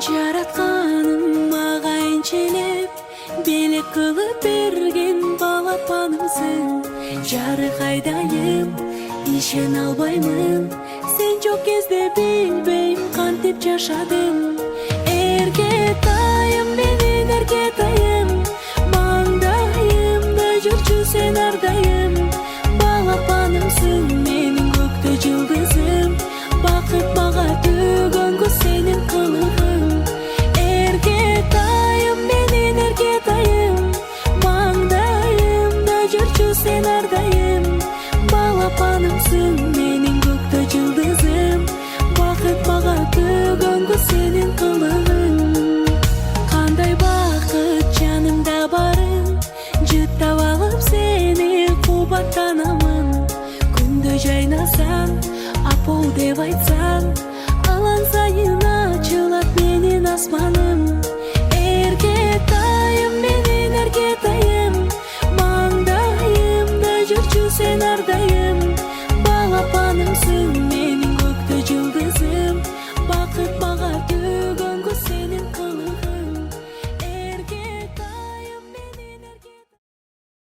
Жаратканым мага энчелеп белек кылып берген балапанымсың. Жарык айдайым ишен албаймын, сен жок кезде билбейм кантип жашадым. Эркетайым менин эркетайым, маңдайымда жүрчү сен ардайым. Балапанымсың менин көктө жылдызым, бакыт мага төгөнгө сенин кылыгың. Эркетайым менин эркетайым, маңдайымда жүрчү сен ардайым. Балапанымсың менин көктө жылдызым, бакыт мага төгөнгө сенин кылыгың. Кандай бакыт жанымда барым, жыттап алып сени кубаттанамын. Күндө жайнасаң, апол деп айтсаң, алан сайын ачылат менин асманым. Эркетайым менин эркетайым, маңдайымда жүрчү сен ардайым. Балапанымсың